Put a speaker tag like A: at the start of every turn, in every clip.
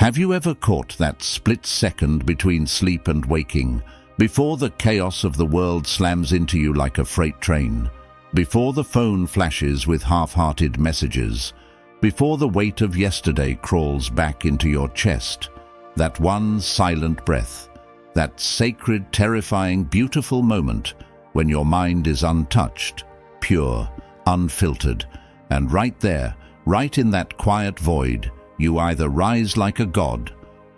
A: Have you ever caught that split second between sleep and waking, before the chaos of the world slams into you like a freight train, before the phone flashes with half-hearted messages, before the weight of yesterday crawls back into your chest? That one silent breath, that sacred, terrifying, beautiful moment when your mind is untouched, pure, unfiltered, and right there, right in that quiet void, you either rise like a god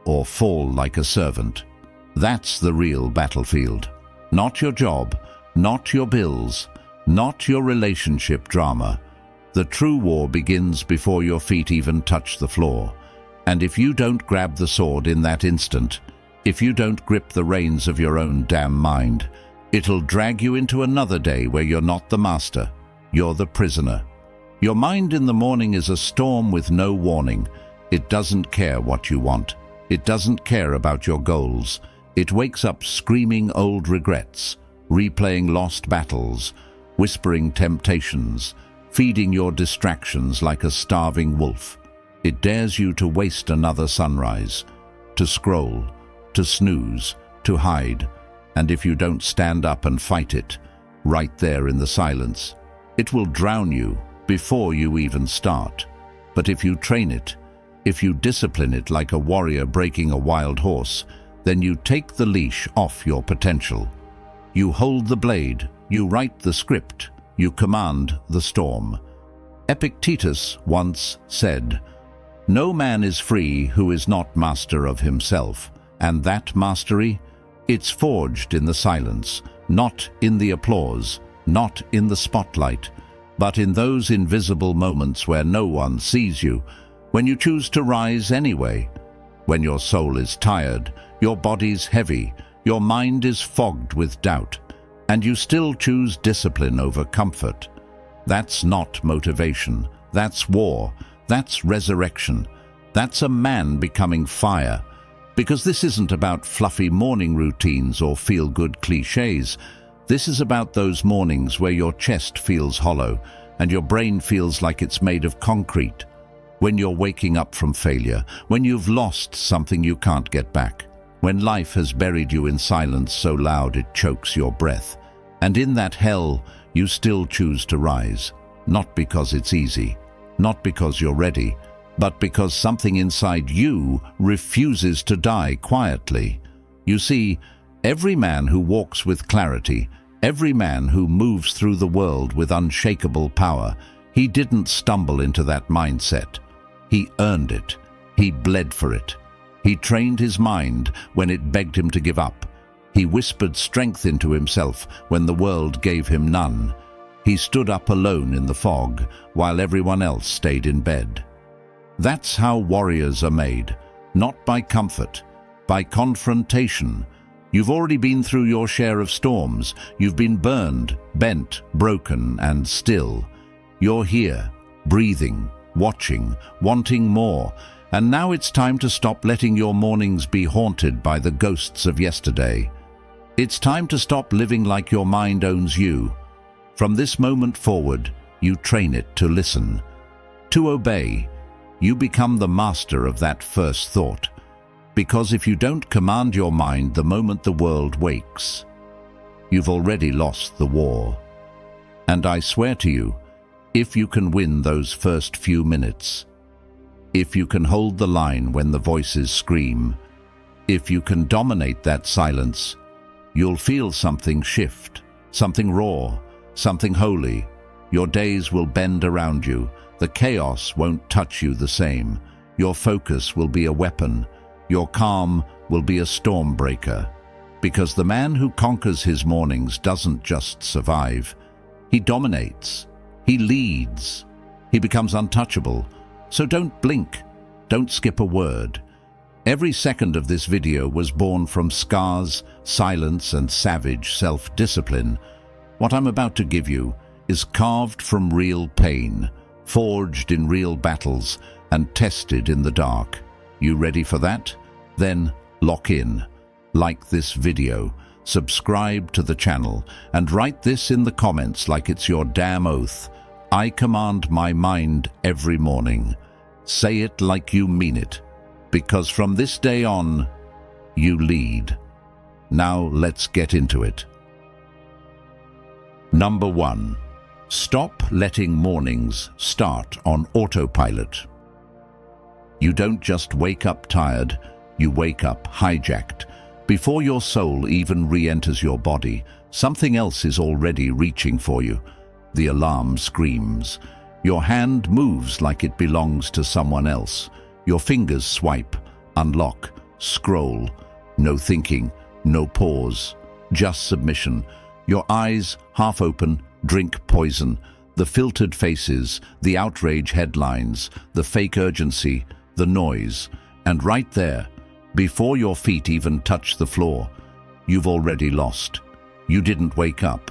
A: or fall like a servant. That's the real battlefield. Not your job, not your bills, not your relationship drama. The true war begins before your feet even touch the floor. And if you don't grab the sword in that instant, if you don't grip the reins of your own damn mind, it'll drag you into another day where you're not the master, you're the prisoner. Your mind in the morning is a storm with no warning. It doesn't care what you want. It doesn't care about your goals. It wakes up screaming old regrets, replaying lost battles, whispering temptations, feeding your distractions like a starving wolf. It dares you to waste another sunrise, to scroll, to snooze, to hide. And if you don't stand up and fight it, right there in the silence, it will drown you before you even start. But if you train it, if you discipline it like a warrior breaking a wild horse, then you take the leash off your potential. You hold the blade, you write the script, you command the storm. Epictetus once said, "No man is free who is not master of himself, and that mastery, it's forged in the silence, not in the applause, not in the spotlight, but in those invisible moments where no one sees you, when you choose to rise anyway, when your soul is tired, your body's heavy, your mind is fogged with doubt, and you still choose discipline over comfort. That's not motivation, that's war, that's resurrection, that's a man becoming fire. Because this isn't about fluffy morning routines or feel-good cliches. This is about those mornings where your chest feels hollow and your brain feels like it's made of concrete. When you're waking up from failure, when you've lost something you can't get back, when life has buried you in silence so loud it chokes your breath. And in that hell, you still choose to rise, not because it's easy, not because you're ready, but because something inside you refuses to die quietly. You see, every man who walks with clarity, every man who moves through the world with unshakable power, he didn't stumble into that mindset. He earned it. He bled for it. He trained his mind when it begged him to give up. He whispered strength into himself when the world gave him none. He stood up alone in the fog while everyone else stayed in bed. That's how warriors are made, not by comfort, by confrontation. You've already been through your share of storms. You've been burned, bent, broken, and still. You're here, breathing, watching, wanting more. And now it's time to stop letting your mornings be haunted by the ghosts of yesterday. It's time to stop living like your mind owns you. From this moment forward, you train it to listen, to obey. You become the master of that first thought. Because if you don't command your mind the moment the world wakes, you've already lost the war. And I swear to you, if you can win those first few minutes, if you can hold the line when the voices scream, if you can dominate that silence, you'll feel something shift, something raw, something holy. Your days will bend around you. The chaos won't touch you the same. Your focus will be a weapon. Your calm will be a storm breaker. Because the man who conquers his mornings doesn't just survive. He dominates. He leads. He becomes untouchable. So don't blink. Don't skip a word. Every second of this video was born from scars, silence, and savage self-discipline. What I'm about to give you is carved from real pain, forged in real battles, and tested in the dark. You ready for that? Then lock in. Like this video, subscribe to the channel, and write this in the comments like it's your damn oath. I command my mind every morning. Say it like you mean it. because from this day on, you lead. Now let's get into it. Number 1. Stop letting mornings start on autopilot. You don't just wake up tired, you wake up hijacked. Before your soul even re-enters your body, something else is already reaching for you. The alarm screams. Your hand moves like it belongs to someone else. Your fingers swipe, unlock, scroll. No thinking, no pause, just submission. Your eyes, half open, drink poison. The filtered faces, the outrage headlines, the fake urgency, the noise. And right there, before your feet even touch the floor, you've already lost. You didn't wake up.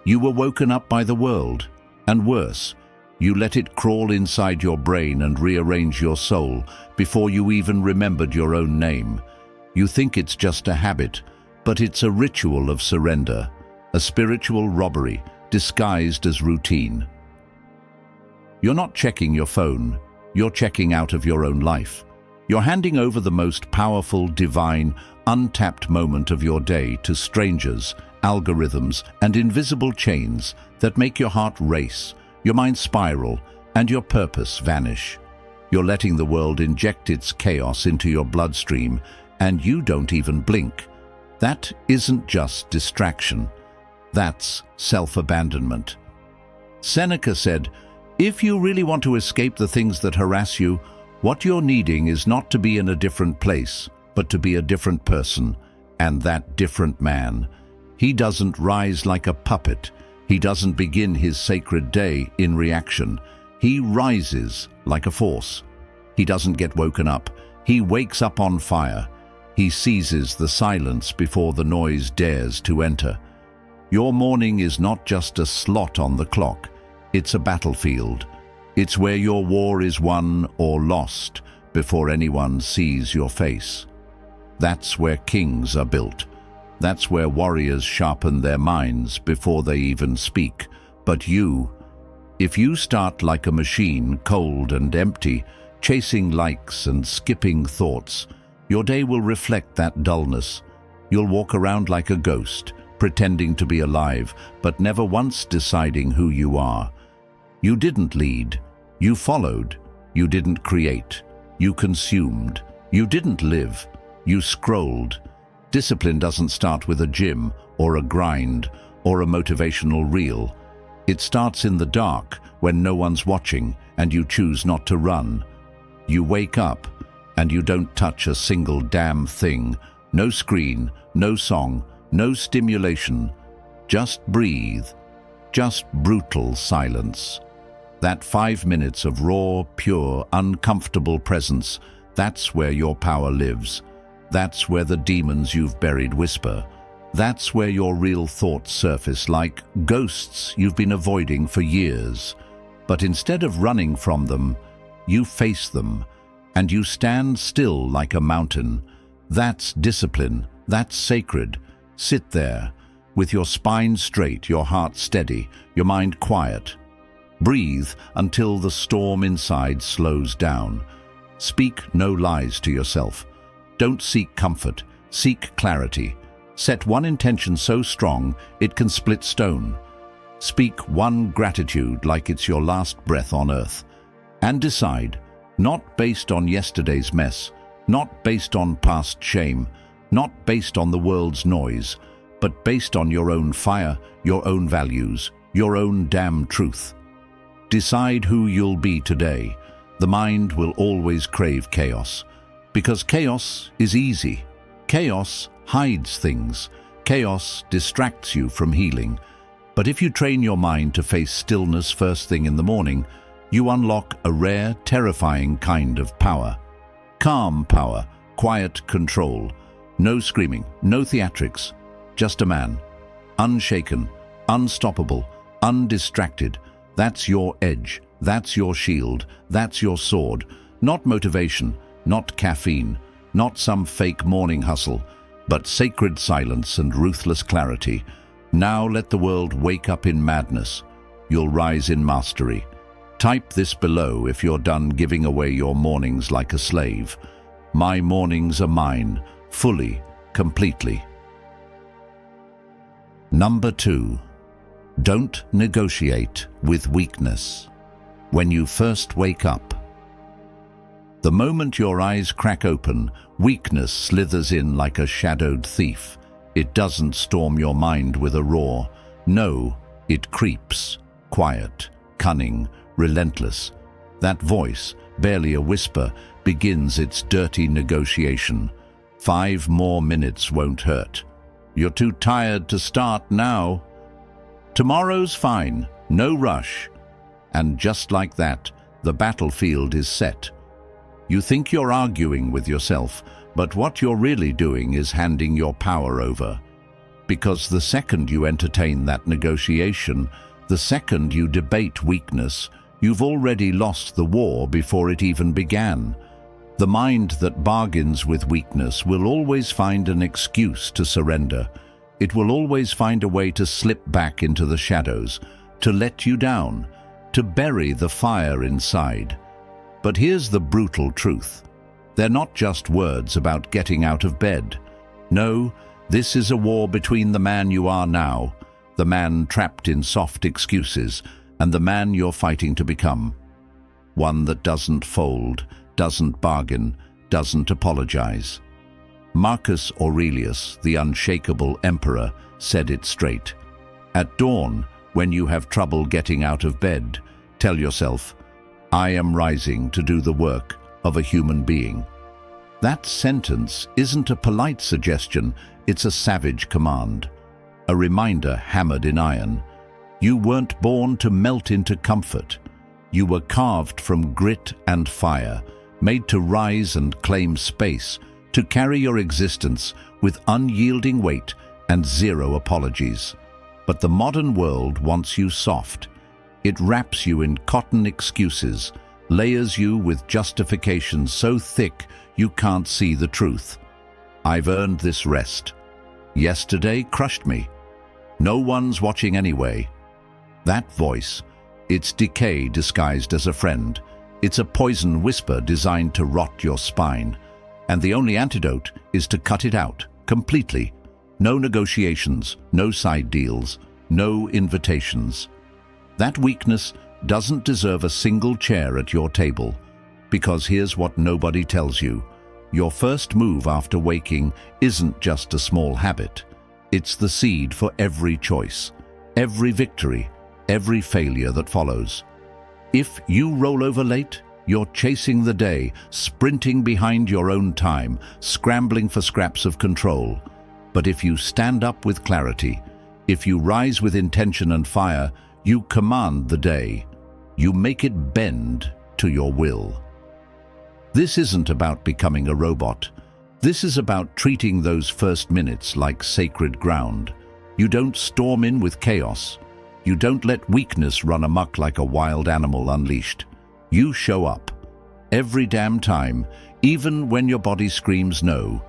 A: You were woken up by the world. And worse, you let it crawl inside your brain and rearrange your soul before you even remembered your own name. You think it's just a habit, but it's a ritual of surrender, a spiritual robbery disguised as routine. You're not checking your phone, you're checking out of your own life. You're handing over the most powerful, divine, untapped moment of your day to strangers, algorithms, and invisible chains that make your heart race, your mind spiral, and your purpose vanish. You're letting the world inject its chaos into your bloodstream, and you don't even blink. That isn't just distraction. That's self-abandonment. Seneca said, "If you really want to escape the things that harass you, what you're needing is not to be in a different place, but to be a different person, and that different man. He doesn't rise like a puppet. He doesn't begin his sacred day in reaction. He rises like a force. He doesn't get woken up. He wakes up on fire. He seizes the silence before the noise dares to enter. Your morning is not just a slot on the clock. It's a battlefield. It's where your war is won or lost before anyone sees your face. That's where kings are built. That's where warriors sharpen their minds before they even speak. But you, if you start like a machine, cold and empty, chasing likes and skipping thoughts, your day will reflect that dullness. You'll walk around like a ghost, pretending to be alive, but never once deciding who you are. You didn't lead. You followed. You didn't create. You consumed. You didn't live. You scrolled. Discipline doesn't start with a gym or a grind or a motivational reel. It starts in the dark when no one's watching and you choose not to run. You wake up and you don't touch a single damn thing. No screen, no song, no stimulation. Just breathe. Just brutal silence. That 5 minutes of raw, pure, uncomfortable presence, that's where your power lives. That's where the demons you've buried whisper. That's where your real thoughts surface like ghosts you've been avoiding for years. But instead of running from them, you face them, and you stand still like a mountain. That's discipline. That's sacred. Sit there, with your spine straight, your heart steady, your mind quiet. Breathe until the storm inside slows down. Speak no lies to yourself. Don't seek comfort, seek clarity. Set one intention so strong it can split stone. Speak one gratitude like it's your last breath on earth. And decide, not based on yesterday's mess, not based on past shame, not based on the world's noise, but based on your own fire, your own values, your own damn truth. Decide who you'll be today. The mind will always crave chaos. Because chaos is easy. Chaos hides things. Chaos distracts you from healing. But if you train your mind to face stillness first thing in the morning, you unlock a rare, terrifying kind of power. Calm power, quiet control. No screaming, no theatrics. Just a man. Unshaken, unstoppable, undistracted. That's your edge. That's your shield. That's your sword. Not motivation. Not caffeine, not some fake morning hustle, but sacred silence and ruthless clarity. Now let the world wake up in madness. You'll rise in mastery. Type this below if you're done giving away your mornings like a slave. My mornings are mine, fully, completely. Number 2. Don't negotiate with weakness. When you first wake up. The moment your eyes crack open, weakness slithers in like a shadowed thief. It doesn't storm your mind with a roar. No, it creeps, quiet, cunning, relentless. That voice, barely a whisper, begins its dirty negotiation. 5 more minutes won't hurt. You're too tired to start now. Tomorrow's fine, no rush. And just like that, the battlefield is set. You think you're arguing with yourself, but what you're really doing is handing your power over. Because the second you entertain that negotiation, the second you debate weakness, you've already lost the war before it even began. The mind that bargains with weakness will always find an excuse to surrender. It will always find a way to slip back into the shadows, to let you down, to bury the fire inside. But here's the brutal truth. They're not just words about getting out of bed. No, this is a war between the man you are now, the man trapped in soft excuses, and the man you're fighting to become. One that doesn't fold, doesn't bargain, doesn't apologize. Marcus Aurelius, the unshakable emperor, said it straight. At dawn, when you have trouble getting out of bed, tell yourself, I am rising to do the work of a human being. That sentence isn't a polite suggestion, it's a savage command. A reminder hammered in iron. You weren't born to melt into comfort. You were carved from grit and fire, made to rise and claim space, to carry your existence with unyielding weight and zero apologies. But the modern world wants you soft. It wraps you in cotton excuses, layers you with justifications so thick you can't see the truth. I've earned this rest. Yesterday crushed me. No one's watching anyway. That voice, it's decay disguised as a friend. It's a poison whisper designed to rot your spine. And the only antidote is to cut it out, completely. No negotiations, no side deals, no invitations. That weakness doesn't deserve a single chair at your table. Because here's what nobody tells you. Your first move after waking isn't just a small habit. It's the seed for every choice, every victory, every failure that follows. If you roll over late, you're chasing the day, sprinting behind your own time, scrambling for scraps of control. But if you stand up with clarity, if you rise with intention and fire, you command the day. You make it bend to your will. This isn't about becoming a robot. This is about treating those first minutes like sacred ground. You don't storm in with chaos. You don't let weakness run amok like a wild animal unleashed. You show up. Every damn time, even when your body screams no,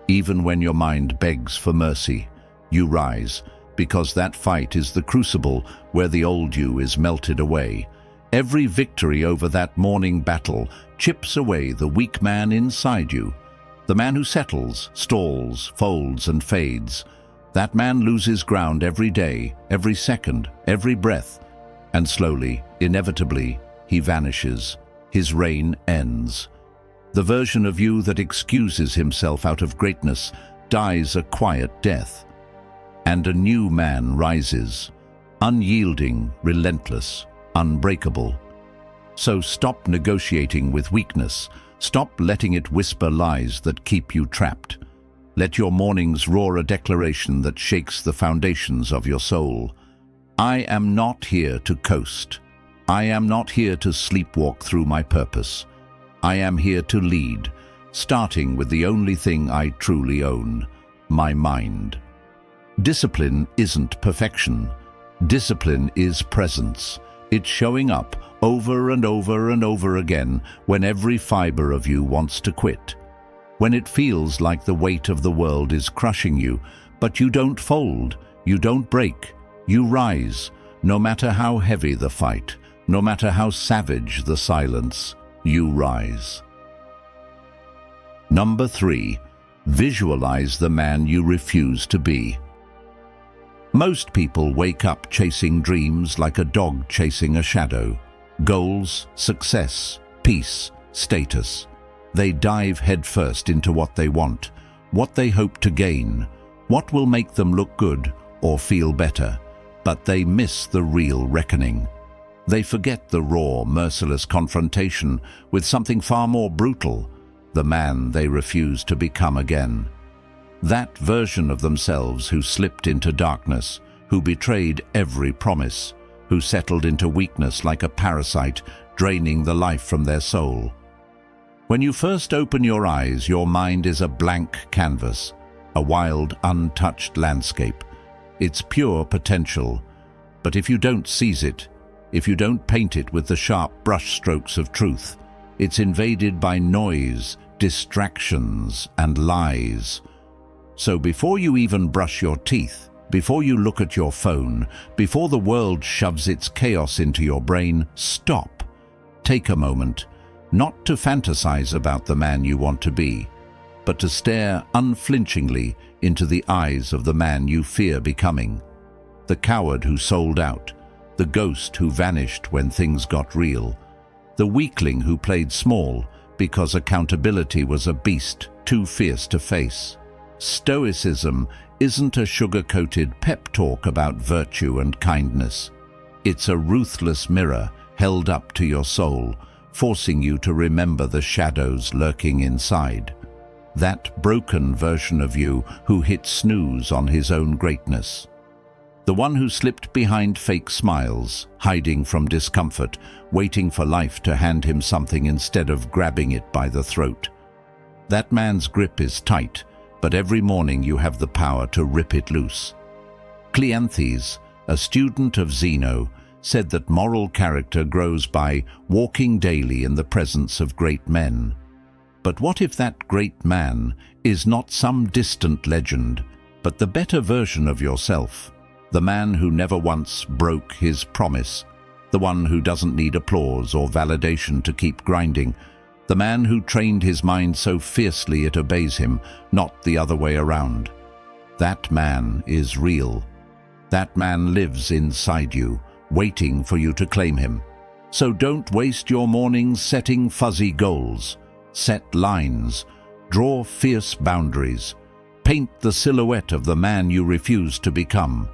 A: even when your mind begs for mercy, you rise, because that fight is the crucible where the old you is melted away. Every victory over that morning battle chips away the weak man inside you. The man who settles, stalls, folds, and fades. That man loses ground every day, every second, every breath. And slowly, inevitably, he vanishes. His reign ends. The version of you that excuses himself out of greatness dies a quiet death. And a new man rises, unyielding, relentless, unbreakable. So stop negotiating with weakness. Stop letting it whisper lies that keep you trapped. Let your mornings roar a declaration that shakes the foundations of your soul. I am not here to coast. I am not here to sleepwalk through my purpose. I am here to lead, starting with the only thing I truly own, my mind. Discipline isn't perfection. Discipline is presence. It's showing up over and over and over again when every fiber of you wants to quit. When it feels like the weight of the world is crushing you, but you don't fold, you don't break, you rise, no matter how heavy the fight, no matter how savage the silence, you rise. Number 3. Visualize the man you refuse to be. Most people wake up chasing dreams like a dog chasing a shadow. Goals, success, peace, status. They dive headfirst into what they want, what they hope to gain, what will make them look good or feel better. But they miss the real reckoning. They forget the raw, merciless confrontation with something far more brutal, the man they refuse to become again. That version of themselves who slipped into darkness, who betrayed every promise, who settled into weakness like a parasite, draining the life from their soul. When you first open your eyes, your mind is a blank canvas, a wild, untouched landscape. It's pure potential. But if you don't seize it, if you don't paint it with the sharp brushstrokes of truth, it's invaded by noise, distractions, and lies. So before you even brush your teeth, before you look at your phone, before the world shoves its chaos into your brain, stop. Take a moment, not to fantasize about the man you want to be, but to stare unflinchingly into the eyes of the man you fear becoming. The coward who sold out, the ghost who vanished when things got real, the weakling who played small because accountability was a beast too fierce to face. Stoicism isn't a sugar-coated pep talk about virtue and kindness. It's a ruthless mirror held up to your soul, forcing you to remember the shadows lurking inside. That broken version of you who hit snooze on his own greatness. The one who slipped behind fake smiles, hiding from discomfort, waiting for life to hand him something instead of grabbing it by the throat. That man's grip is tight, but every morning you have the power to rip it loose. Cleanthes, a student of Zeno, said that moral character grows by walking daily in the presence of great men. But what if that great man is not some distant legend, but the better version of yourself? The man who never once broke his promise, the one who doesn't need applause or validation to keep grinding, the man who trained his mind so fiercely it obeys him, not the other way around. That man is real. That man lives inside you, waiting for you to claim him. So don't waste your mornings setting fuzzy goals. Set lines, draw fierce boundaries, paint the silhouette of the man you refuse to become.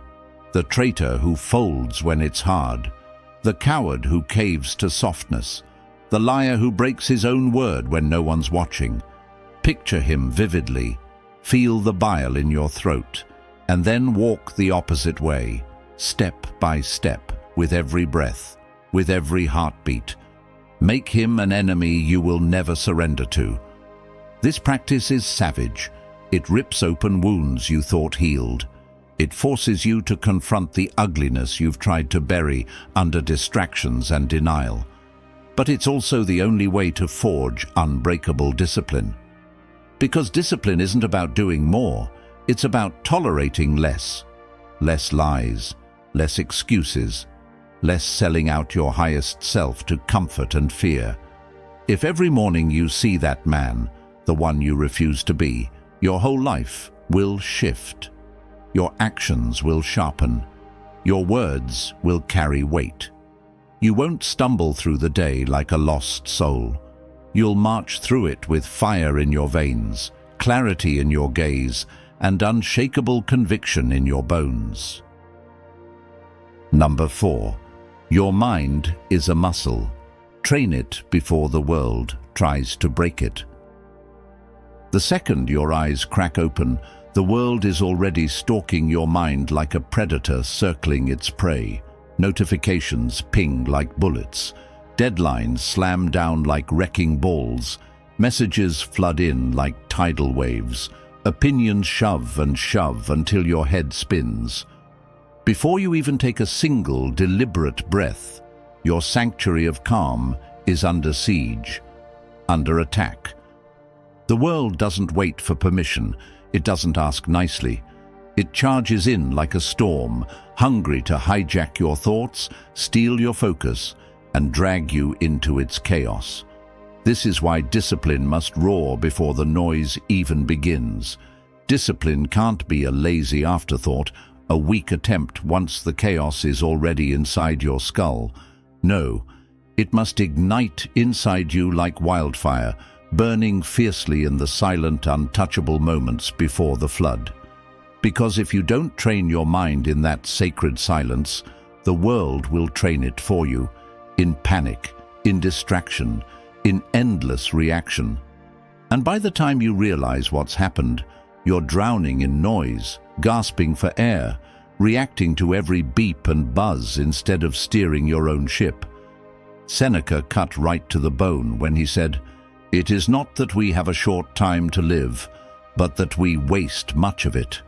A: The traitor who folds when it's hard, the coward who caves to softness, the liar who breaks his own word when no one's watching. Picture him vividly, feel the bile in your throat, and then walk the opposite way, step by step, with every breath, with every heartbeat. Make him an enemy you will never surrender to. This practice is savage. It rips open wounds you thought healed. It forces you to confront the ugliness you've tried to bury under distractions and denial. But it's also the only way to forge unbreakable discipline. Because discipline isn't about doing more, it's about tolerating less. Less lies, less excuses, less selling out your highest self to comfort and fear. If every morning you see that man, the one you refuse to be, your whole life will shift. Your actions will sharpen. Your words will carry weight. You won't stumble through the day like a lost soul. You'll march through it with fire in your veins, clarity in your gaze, and unshakable conviction in your bones. Number 4. Your mind is a muscle. Train it before the world tries to break it. The second your eyes crack open, the world is already stalking your mind like a predator circling its prey. Notifications ping like bullets. Deadlines slam down like wrecking balls. Messages flood in like tidal waves. Opinions shove and shove until your head spins. Before you even take a single deliberate breath, your sanctuary of calm is under siege, under attack. The world doesn't wait for permission. It doesn't ask nicely. It charges in like a storm, hungry to hijack your thoughts, steal your focus, and drag you into its chaos. This is why discipline must roar before the noise even begins. Discipline can't be a lazy afterthought, a weak attempt once the chaos is already inside your skull. No, it must ignite inside you like wildfire, burning fiercely in the silent, untouchable moments before the flood. Because if you don't train your mind in that sacred silence, the world will train it for you, in panic, in distraction, in endless reaction. And by the time you realize what's happened, you're drowning in noise, gasping for air, reacting to every beep and buzz instead of steering your own ship. Seneca cut right to the bone when he said, "It is not that we have a short time to live, but that we waste much of it."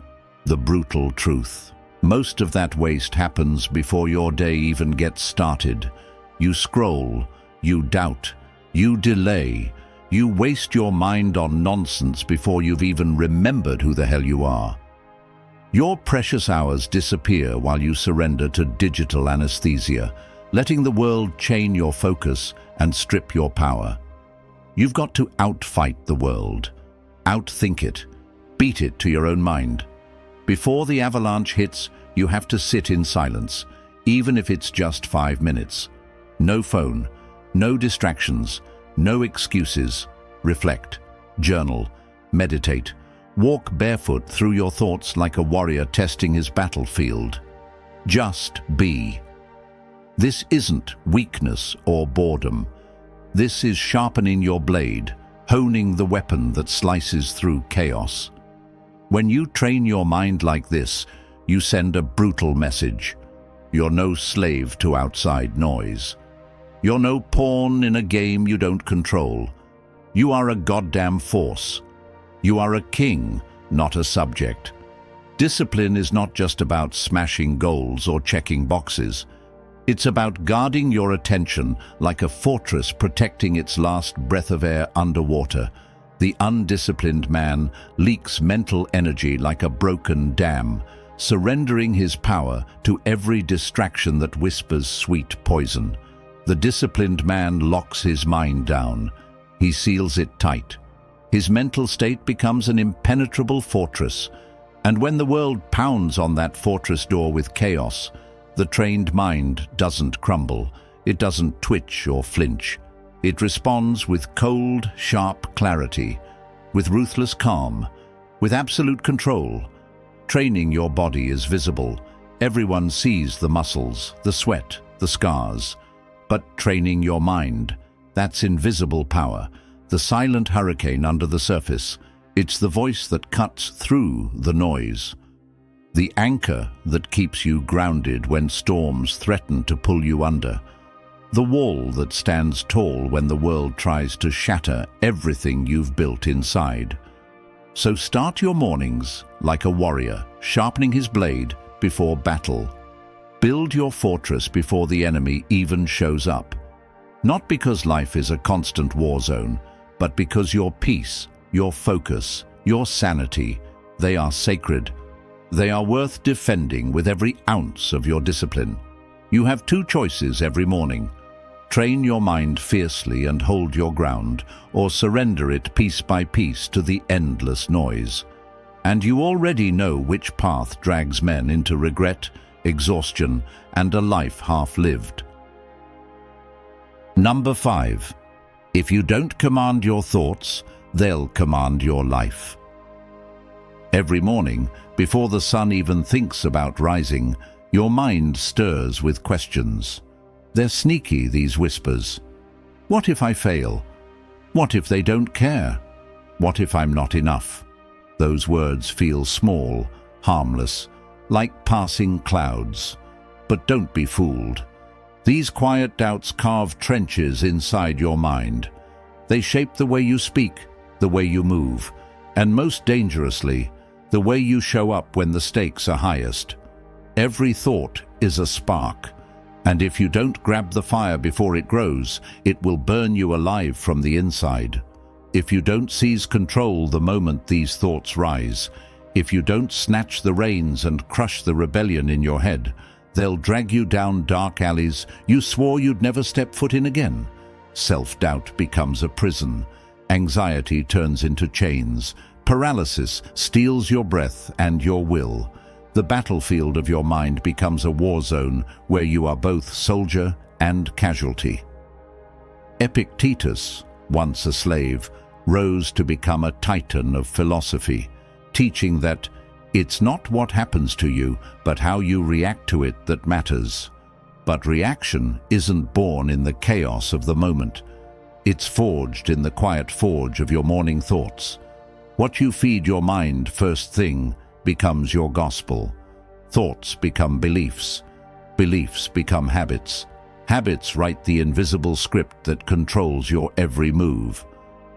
A: The brutal truth. Most of that waste happens before your day even gets started. You scroll, you doubt, you delay, you waste your mind on nonsense before you've even remembered who the hell you are. Your precious hours disappear while you surrender to digital anesthesia, letting the world chain your focus and strip your power. You've got to outfight the world, outthink it, beat it to your own mind. Before the avalanche hits, you have to sit in silence, even if it's just 5 minutes. No phone, no distractions, no excuses. Reflect, journal, meditate. Walk barefoot through your thoughts like a warrior testing his battlefield. Just be. This isn't weakness or boredom. This is sharpening your blade, honing the weapon that slices through chaos. When you train your mind like this, you send a brutal message. You're no slave to outside noise. You're no pawn in a game you don't control. You are a goddamn force. You are a king, not a subject. Discipline is not just about smashing goals or checking boxes. It's about guarding your attention like a fortress protecting its last breath of air underwater. The undisciplined man leaks mental energy like a broken dam, surrendering his power to every distraction that whispers sweet poison. The disciplined man locks his mind down. He seals it tight. His mental state becomes an impenetrable fortress. And when the world pounds on that fortress door with chaos, the trained mind doesn't crumble. It doesn't twitch or flinch. It responds with cold, sharp clarity, with ruthless calm, with absolute control. Training your body is visible. Everyone sees the muscles, the sweat, the scars. But training your mind, that's invisible power, the silent hurricane under the surface. It's the voice that cuts through the noise. The anchor that keeps you grounded when storms threaten to pull you under. The wall that stands tall when the world tries to shatter everything you've built inside. So start your mornings like a warrior, sharpening his blade before battle. Build your fortress before the enemy even shows up. Not because life is a constant war zone, but because your peace, your focus, your sanity, they are sacred. They are worth defending with every ounce of your discipline. You have 2 choices every morning. Train your mind fiercely and hold your ground, or surrender it piece by piece to the endless noise. And you already know which path drags men into regret, exhaustion, and a life half-lived. Number 5. If you don't command your thoughts, they'll command your life. Every morning, before the sun even thinks about rising, your mind stirs with questions. They're sneaky, these whispers. What if I fail? What if they don't care? What if I'm not enough? Those words feel small, harmless, like passing clouds. But don't be fooled. These quiet doubts carve trenches inside your mind. They shape the way you speak, the way you move, and most dangerously, the way you show up when the stakes are highest. Every thought is a spark, and if you don't grab the fire before it grows, it will burn you alive from the inside. If you don't seize control the moment these thoughts rise, if you don't snatch the reins and crush the rebellion in your head, they'll drag you down dark alleys you swore you'd never step foot in again. Self-doubt becomes a prison. Anxiety turns into chains. Paralysis steals your breath and your will. The battlefield of your mind becomes a war zone where you are both soldier and casualty. Epictetus, once a slave, rose to become a titan of philosophy, teaching that it's not what happens to you, but how you react to it that matters. But reaction isn't born in the chaos of the moment. It's forged in the quiet forge of your morning thoughts. What you feed your mind first thing becomes your gospel. Thoughts become beliefs. Beliefs become habits. Habits write the invisible script that controls your every move.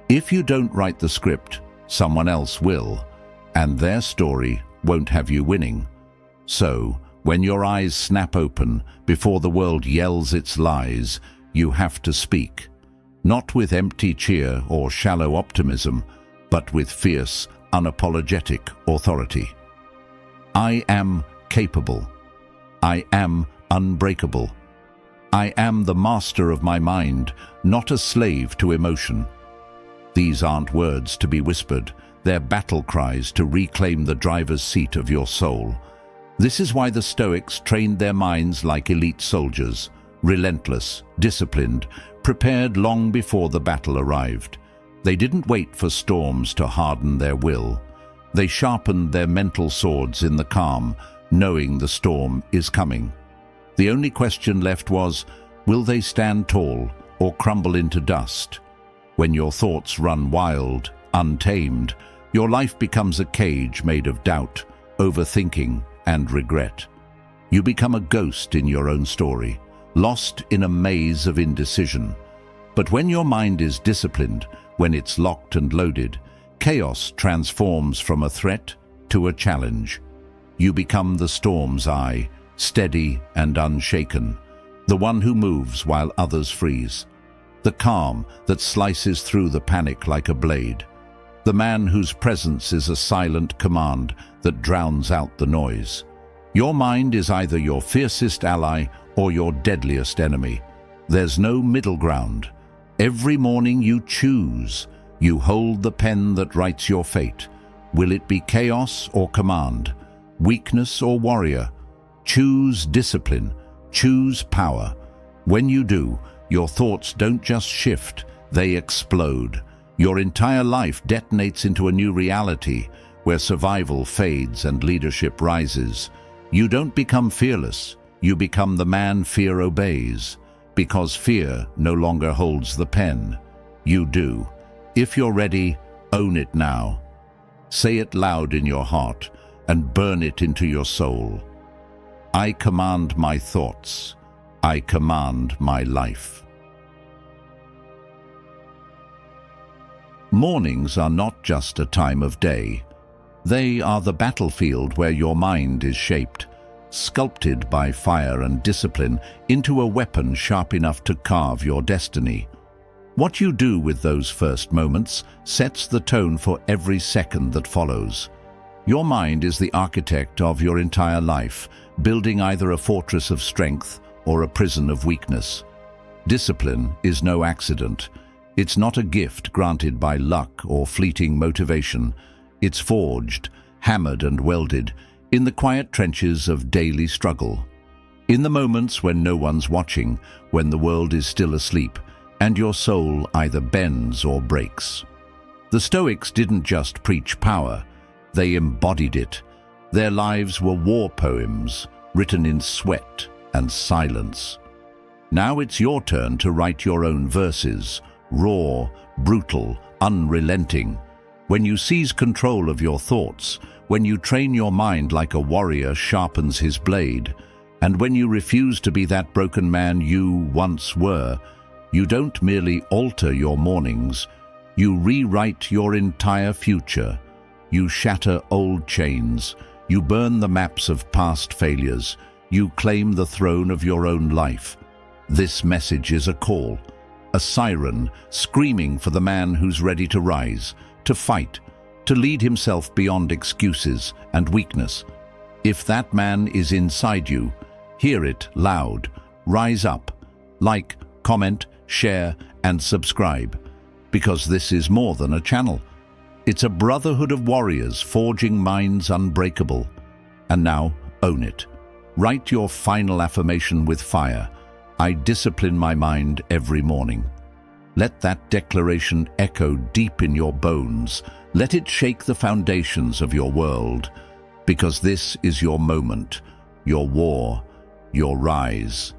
A: If you don't write the script, someone else will, and their story won't have you winning. So, when your eyes snap open before the world yells its lies, you have to speak. Not with empty cheer or shallow optimism, but with fierce, unapologetic authority. I am capable. I am unbreakable. I am the master of my mind, not a slave to emotion. These aren't words to be whispered, they're battle cries to reclaim the driver's seat of your soul. This is why the Stoics trained their minds like elite soldiers, relentless, disciplined, prepared long before the battle arrived. They didn't wait for storms to harden their will. They sharpened their mental swords in the calm, knowing the storm is coming. The only question left was, will they stand tall or crumble into dust? When your thoughts run wild, untamed, your life becomes a cage made of doubt, overthinking, and regret. You become a ghost in your own story, lost in a maze of indecision. But when your mind is disciplined, when it's locked and loaded, chaos transforms from a threat to a challenge. You become the storm's eye, steady and unshaken, the one who moves while others freeze, the calm that slices through the panic like a blade, the man whose presence is a silent command that drowns out the noise. Your mind is either your fiercest ally or your deadliest enemy. There's no middle ground. Every morning you choose. You hold the pen that writes your fate. Will it be chaos or command? Weakness or warrior? Choose discipline. Choose power. When you do, your thoughts don't just shift, they explode. Your entire life detonates into a new reality where survival fades and leadership rises. You don't become fearless. You become the man fear obeys. Because fear no longer holds the pen. You do. If you're ready, own it now. Say it loud in your heart and burn it into your soul. I command my thoughts. I command my life. Mornings are not just a time of day. They are the battlefield where your mind is shaped, sculpted by fire and discipline into a weapon sharp enough to carve your destiny. What you do with those first moments sets the tone for every second that follows. Your mind is the architect of your entire life, building either a fortress of strength or a prison of weakness. Discipline is no accident. It's not a gift granted by luck or fleeting motivation. It's forged, hammered and welded in the quiet trenches of daily struggle. In the moments when no one's watching, when the world is still asleep, and your soul either bends or breaks. The Stoics didn't just preach power, they embodied it. Their lives were war poems, written in sweat and silence. Now it's your turn to write your own verses, raw, brutal, unrelenting. When you seize control of your thoughts, when you train your mind like a warrior sharpens his blade, and when you refuse to be that broken man you once were, you don't merely alter your mornings, you rewrite your entire future. You shatter old chains, you burn the maps of past failures, you claim the throne of your own life. This message is a call, a siren screaming for the man who's ready to rise, to fight, to lead himself beyond excuses and weakness. If that man is inside you, hear it loud, rise up, like, comment, share, and subscribe, because this is more than a channel. It's a brotherhood of warriors forging minds unbreakable. And now, own it. Write your final affirmation with fire. I discipline my mind every morning. Let that declaration echo deep in your bones. Let it shake the foundations of your world, because this is your moment, your war, your rise.